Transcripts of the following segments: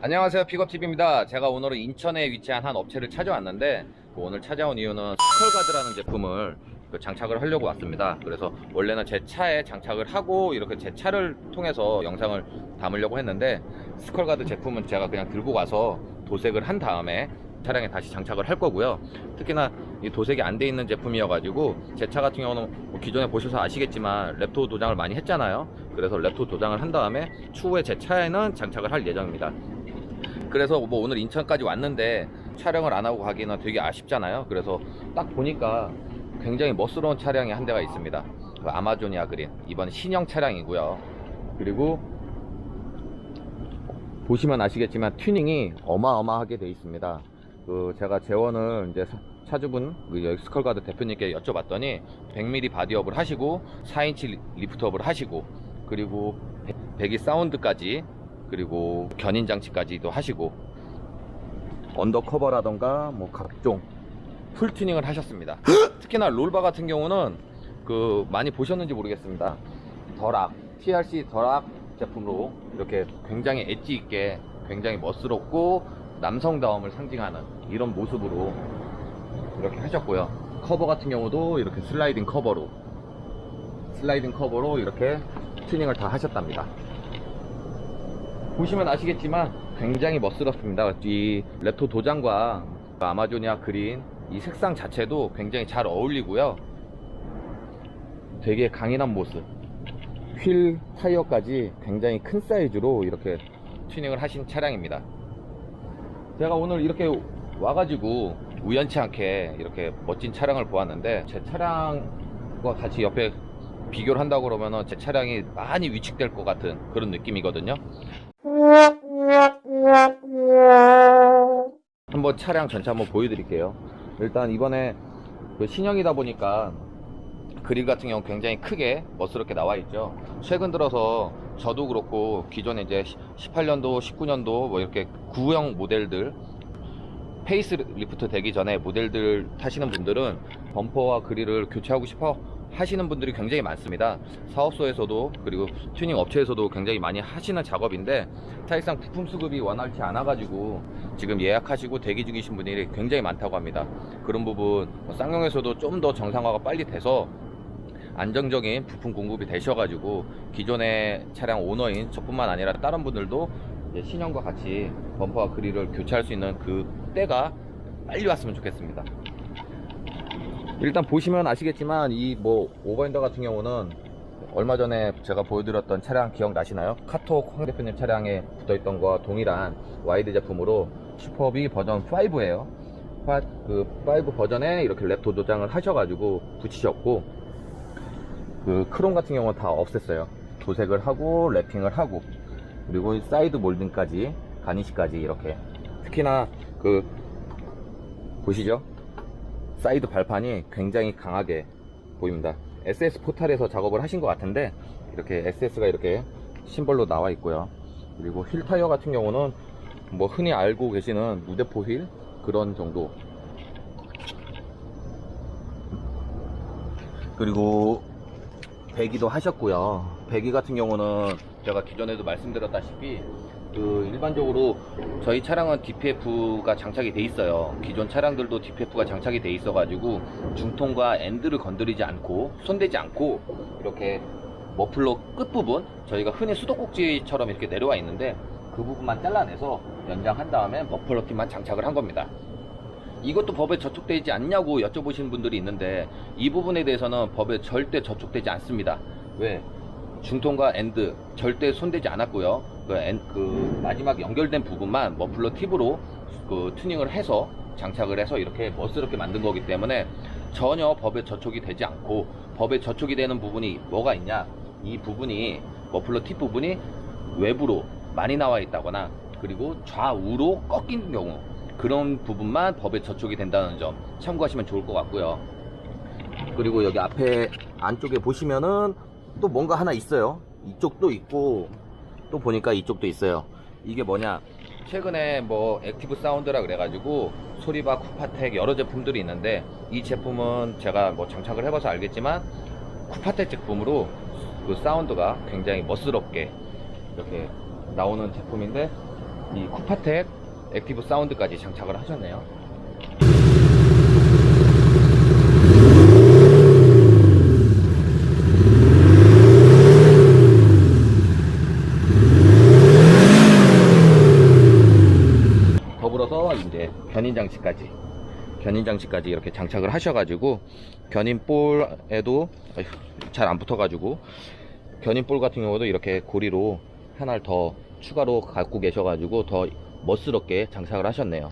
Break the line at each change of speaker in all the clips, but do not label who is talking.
안녕하세요, 픽업TV입니다. 제가 오늘은 인천에 위치한 한 업체를 찾아왔는데 오늘 찾아온 이유는 스컬가드라는 제품을 장착을 하려고 왔습니다. 그래서 원래는 제 차에 장착을 하고 이렇게 제 차를 통해서 영상을 담으려고 했는데 스컬가드 제품은 제가 그냥 들고 가서 도색을 한 다음에 차량에 다시 장착을 할 거고요. 특히나 이 도색이 안 돼 있는 제품이어가지고 제 차 같은 경우는 뭐 기존에 보셔서 아시겠지만 랩토 도장을 많이 했잖아요. 그래서 랩토 도장을 한 다음에 추후에 제 차에는 장착을 할 예정입니다. 그래서 뭐 오늘 인천까지 왔는데 촬영을 안 하고 가기는 되게 아쉽잖아요. 그래서 딱 보니까 굉장히 멋스러운 차량이 한 대가 있습니다. 그 아마조니아 그린, 이번 신형 차량이고요. 그리고 보시면 아시겠지만 튜닝이 어마어마하게 되어 있습니다. 그 제가 재원을 이제 차주분 여기 스컬가드 대표님께 여쭤봤더니 100mm 바디업을 하시고 4인치 리프트업을 하시고 그리고 배기 사운드까지 그리고 견인 장치까지도 하시고 언더커버라던가 뭐 각종 풀 튜닝을 하셨습니다. 특히나 롤바 같은 경우는 그 많이 보셨는지 모르겠습니다. 더락 TRC 더락 제품으로 이렇게 굉장히 엣지 있게 굉장히 멋스럽고 남성다움을 상징하는 이런 모습으로 이렇게 하셨고요. 커버 같은 경우도 이렇게 슬라이딩 커버로 이렇게 튜닝을 다 하셨답니다. 보시면 아시겠지만 굉장히 멋스럽습니다. 이 랩토 도장과 아마조니아 그린 이 색상 자체도 굉장히 잘 어울리고요. 되게 강인한 모습, 휠 타이어까지 굉장히 큰 사이즈로 이렇게 튜닝을 하신 차량입니다. 제가 오늘 이렇게 와가지고 우연치 않게 이렇게 멋진 차량을 보았는데 제 차량과 같이 옆에 비교를 한다고 그러면 제 차량이 많이 위축될 것 같은 그런 느낌이거든요. 한번 차량 전체 한번 보여드릴게요. 일단 이번에 그 신형이다 보니까 그릴 같은 경우 굉장히 크게 멋스럽게 나와 있죠. 최근 들어서 저도 그렇고 기존에 이제 18년도 19년도 뭐 이렇게 구형 모델들 페이스 리프트 되기 전에 모델들 타시는 분들은 범퍼와 그릴을 교체하고 싶어 하시는 분들이 굉장히 많습니다. 사업소에서도 그리고 튜닝 업체에서도 굉장히 많이 하시는 작업인데 사실상 부품 수급이 원활치 않아 가지고 지금 예약하시고 대기 중이신 분들이 굉장히 많다고 합니다. 그런 부분 쌍용에서도 좀 더 정상화가 빨리 돼서 안정적인 부품 공급이 되셔가지고 기존의 차량 오너인 저뿐만 아니라 다른 분들도 이제 신형과 같이 범퍼와 그릴을 교체할 수 있는 그 때가 빨리 왔으면 좋겠습니다. 일단 보시면 아시겠지만 이 뭐 오버핸더 같은 경우는 얼마 전에 제가 보여드렸던 차량 기억나시나요? 카톡 황 대표님 차량에 붙어있던 거와 동일한 와이드 제품으로 슈퍼비 버전 5예요. 그 5 버전에 이렇게 랩토 도장을 하셔가지고 붙이셨고 그 크롬 같은 경우는 다 없앴어요. 도색을 하고 랩핑을 하고 그리고 사이드 몰딩까지 가니시까지 이렇게 특히나 그 보시죠? 사이드 발판이 굉장히 강하게 보입니다. SS 포탈에서 작업을 하신 것 같은데 이렇게 SS가 이렇게 심벌로 나와 있고요. 그리고 휠 타이어 같은 경우는 뭐 흔히 알고 계시는 무대포 휠 그런 정도. 그리고 배기도 하셨고요. 배기 같은 경우는 제가 기존에도 말씀드렸다시피 그 일반적으로 저희 차량은 DPF가 장착이 돼 있어요. 기존 차량들도 DPF가 장착이 돼 있어 가지고 중통과 엔드를 건드리지 않고 손대지 않고 이렇게 머플러 끝부분 저희가 흔히 수도꼭지처럼 이렇게 내려와 있는데 그 부분만 잘라내서 연장한 다음에 머플러 팁만 장착을 한 겁니다. 이것도 법에 저촉되어 있지 않냐고 여쭤보시는 분들이 있는데 이 부분에 대해서는 법에 절대 저촉되지 않습니다. 왜? 중통과 엔드 절대 손대지 않았고요. 그 마지막 연결된 부분만 머플러 팁으로 그 튜닝을 해서 장착을 해서 이렇게 멋스럽게 만든 거기 때문에 전혀 법에 저촉이 되지 않고 법에 저촉이 되는 부분이 뭐가 있냐? 이 부분이 머플러 팁 부분이 외부로 많이 나와 있다거나 그리고 좌우로 꺾인 경우 그런 부분만 법에 저촉이 된다는 점 참고하시면 좋을 것 같고요. 그리고 여기 앞에 안쪽에 보시면은 또 뭔가 하나 있어요. 이쪽도 있고 또 보니까 이쪽도 있어요. 이게 뭐냐, 최근에 뭐 액티브 사운드라 그래가지고 소리바, 쿠파텍 여러 제품들이 있는데 이 제품은 제가 뭐 장착을 해봐서 알겠지만 쿠파텍 제품으로 그 사운드가 굉장히 멋스럽게 이렇게 나오는 제품인데 이 쿠파텍 액티브 사운드까지 장착을 하셨네요. 더불어서 이제 견인 장치까지 이렇게 장착을 하셔가지고 견인볼에도 잘 안 붙어가지고 견인볼 같은 경우도 이렇게 고리로 하나를 더 추가로 갖고 계셔가지고 더 멋스럽게 장착을 하셨네요.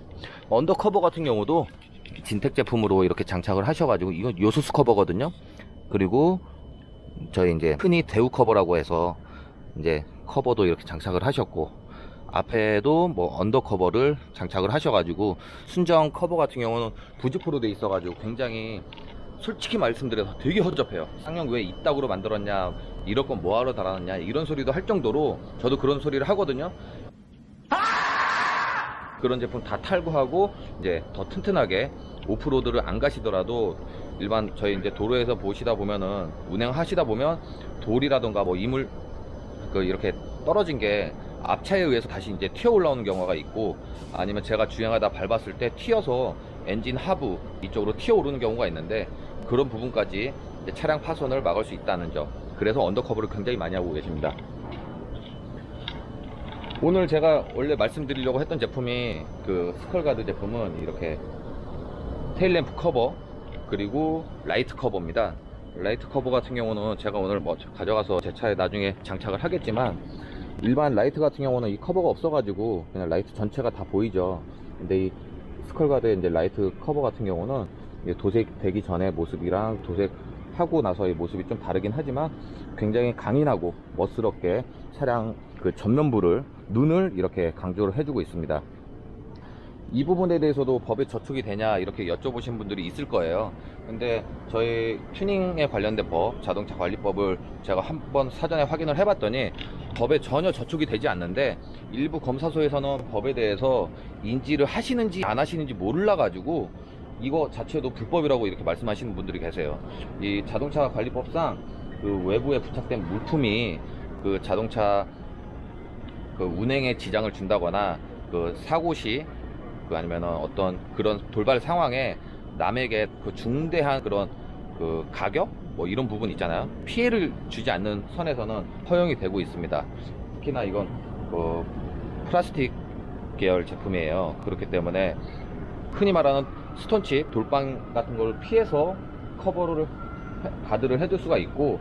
언더커버 같은 경우도 진텍 제품으로 이렇게 장착을 하셔가지고 이건 요소수 커버거든요. 그리고 저희 이제 흔히 대우 커버라고 해서 이제 커버도 이렇게 장착을 하셨고, 앞에도 뭐 언더커버를 장착을 하셔가지고 순정 커버 같은 경우는 부직포로 돼 있어가지고 굉장히 솔직히 말씀드려서 되게 허접해요. 쌍용 왜 이따구로 만들었냐, 이럴 건 뭐하러 달아놨냐, 이런 소리도 할 정도로 저도 그런 소리를 하거든요. 그런 제품 다 탈거하고 이제 더 튼튼하게 오프로드를 안 가시더라도 일반 저희 이제 도로에서 보시다 보면은 운행하시다 보면 돌이라던가 뭐 이물 이렇게 떨어진 게 앞차에 의해서 다시 이제 튀어 올라오는 경우가 있고, 아니면 제가 주행하다 밟았을 때 튀어서 엔진 하부 이쪽으로 튀어 오르는 경우가 있는데, 그런 부분까지 이제 차량 파손을 막을 수 있다는 점, 그래서 언더커버를 굉장히 많이 하고 계십니다. 오늘 제가 원래 말씀드리려고 했던 제품이 그 스컬가드 제품은 이렇게 테일램프 커버 그리고 라이트 커버입니다. 라이트 커버 같은 경우는 제가 오늘 뭐 가져가서 제 차에 나중에 장착을 하겠지만, 일반 라이트 같은 경우는 이 커버가 없어가지고 그냥 라이트 전체가 다 보이죠. 근데 이 스컬가드의 이제 라이트 커버 같은 경우는 도색되기 전의 모습이랑 도색하고 나서의 모습이 좀 다르긴 하지만 굉장히 강인하고 멋스럽게 차량 그 전면부를, 눈을 이렇게 강조를 해주고 있습니다. 이 부분에 대해서도 법에 저촉이 되냐 이렇게 여쭤보신 분들이 있을 거예요. 근데 저희 튜닝에 관련된 법, 자동차 관리법을 제가 한번 사전에 확인을 해봤더니 법에 전혀 저촉이 되지 않는데, 일부 검사소에서는 법에 대해서 인지를 하시는지 안 하시는지 몰라 가지고 이거 자체도 불법이라고 이렇게 말씀하시는 분들이 계세요. 이 자동차 관리법상 그 외부에 부착된 물품이 그 자동차 그 운행에 지장을 준다거나 그 사고 시 아니면 어떤 그런 돌발 상황에 남에게 그 중대한 그런 그 가격 뭐 이런 부분 있잖아요. 피해를 주지 않는 선에서는 허용이 되고 있습니다. 특히나 이건 그 플라스틱 계열 제품이에요. 그렇기 때문에 흔히 말하는 스톤칩, 돌방 같은 걸 피해서 커버를 가드를 해줄 수가 있고,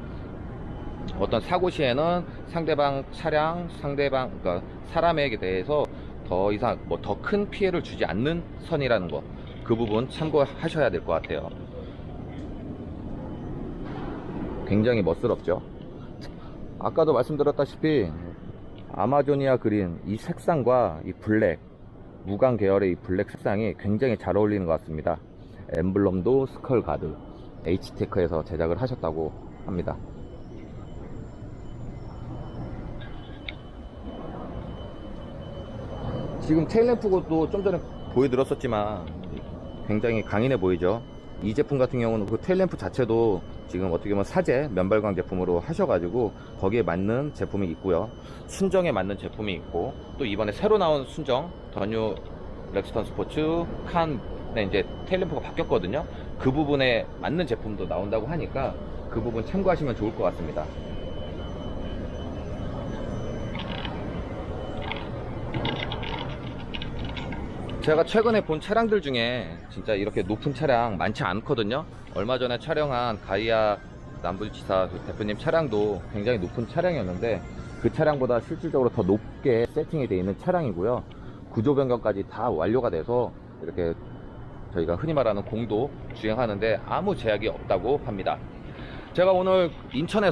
어떤 사고 시에는 상대방 차량, 그러니까 사람에게 대해서 더 이상 뭐 더 큰 피해를 주지 않는 선이라는 거, 그 부분 참고하셔야 될 것 같아요. 굉장히 멋스럽죠. 아까도 말씀드렸다시피 아마조니아 그린 이 색상과 이 블랙, 무광 계열의 이 블랙 색상이 굉장히 잘 어울리는 것 같습니다. 엠블럼도 스컬가드 H테크에서 제작을 하셨다고 합니다. 지금 테일램프도 좀 전에 보여드렸었지만 굉장히 강인해 보이죠. 이 제품 같은 경우는 그 테일램프 자체도 지금 어떻게 보면 사제 면발광 제품으로 하셔가지고 거기에 맞는 제품이 있고요, 순정에 맞는 제품이 있고, 또 이번에 새로 나온 순정 더뉴 렉스턴 스포츠 칸에 이제 테일램프가 바뀌었거든요. 그 부분에 맞는 제품도 나온다고 하니까 그 부분 참고하시면 좋을 것 같습니다. 제가 최근에 본 차량들 중에 진짜 이렇게 높은 차량 많지 않거든요. 얼마 전에 촬영한 가이아 남부지사 그 대표님 차량도 굉장히 높은 차량이었는데, 그 차량보다 실질적으로 더 높게 세팅이 되어 있는 차량이고요. 구조 변경까지 다 완료가 돼서 이렇게 저희가 흔히 말하는 공도 주행하는데 아무 제약이 없다고 합니다. 제가 오늘 인천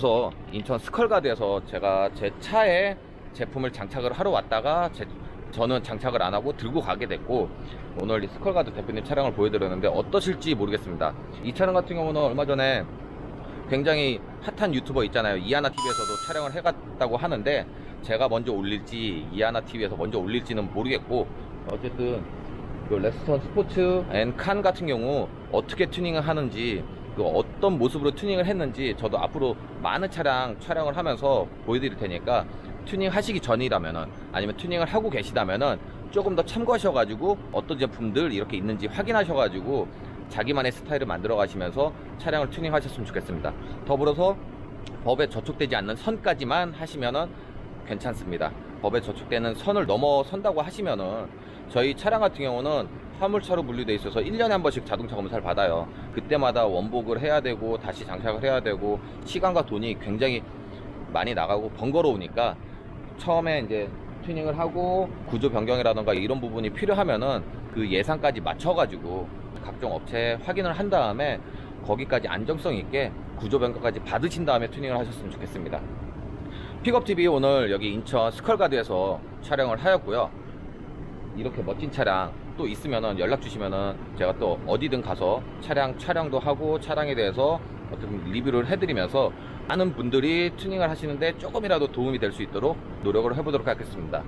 스컬가드에서 제가 제 차에 제품을 장착을 하러 왔다가 저는 장착을 안 하고 들고 가게 됐고, 오늘 이 스컬가드 대표님 차량을 보여드렸는데 어떠실지 모르겠습니다. 이 차량 같은 경우는 얼마 전에 굉장히 핫한 유튜버 있잖아요. 이하나TV에서도 촬영을 해갔다고 하는데, 제가 먼저 올릴지 이하나TV에서 먼저 올릴지는 모르겠고, 어쨌든 그 렉스턴 스포츠 앤 칸 같은 경우 어떻게 튜닝을 하는지, 그 어떤 모습으로 튜닝을 했는지 저도 앞으로 많은 차량 촬영을 하면서 보여드릴 테니까 튜닝 하시기 전이라면은, 아니면 튜닝을 하고 계시다면은 조금 더 참고하셔가지고 어떤 제품들 이렇게 있는지 확인하셔가지고 자기만의 스타일을 만들어 가시면서 차량을 튜닝 하셨으면 좋겠습니다. 더불어서 법에 저촉되지 않는 선까지만 하시면은 괜찮습니다. 법에 저촉되는 선을 넘어선다고 하시면은, 저희 차량 같은 경우는 화물차로 분류되어 있어서 1년에 한 번씩 자동차 검사를 받아요. 그때마다 원복을 해야 되고 다시 장착을 해야 되고 시간과 돈이 굉장히 많이 나가고 번거로우니까, 처음에 이제 튜닝을 하고 구조 변경이라던가 이런 부분이 필요하면은 그 예산까지 맞춰가지고 각종 업체에 확인을 한 다음에 거기까지 안정성 있게 구조 변경까지 받으신 다음에 튜닝을 하셨으면 좋겠습니다. 픽업TV 오늘 여기 인천 스컬가드에서 촬영을 하였고요. 이렇게 멋진 차량 또 있으면은 연락 주시면은 제가 또 어디든 가서 촬영도 하고 차량에 대해서 어떤 리뷰를 해드리면서 많은 분들이 튜닝을 하시는데 조금이라도 도움이 될 수 있도록 노력을 해보도록 하겠습니다.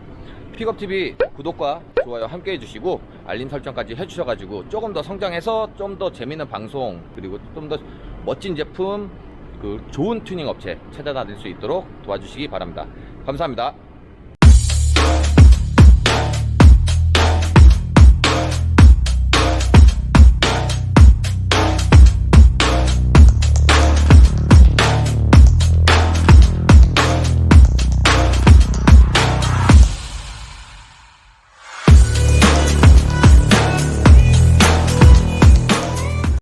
픽업TV 구독과 좋아요 함께 해주시고 알림 설정까지 해주셔가지고 조금 더 성장해서 좀 더 재밌는 방송, 그리고 좀 더 멋진 제품, 그 좋은 튜닝 업체 찾아다닐 수 있도록 도와주시기 바랍니다. 감사합니다.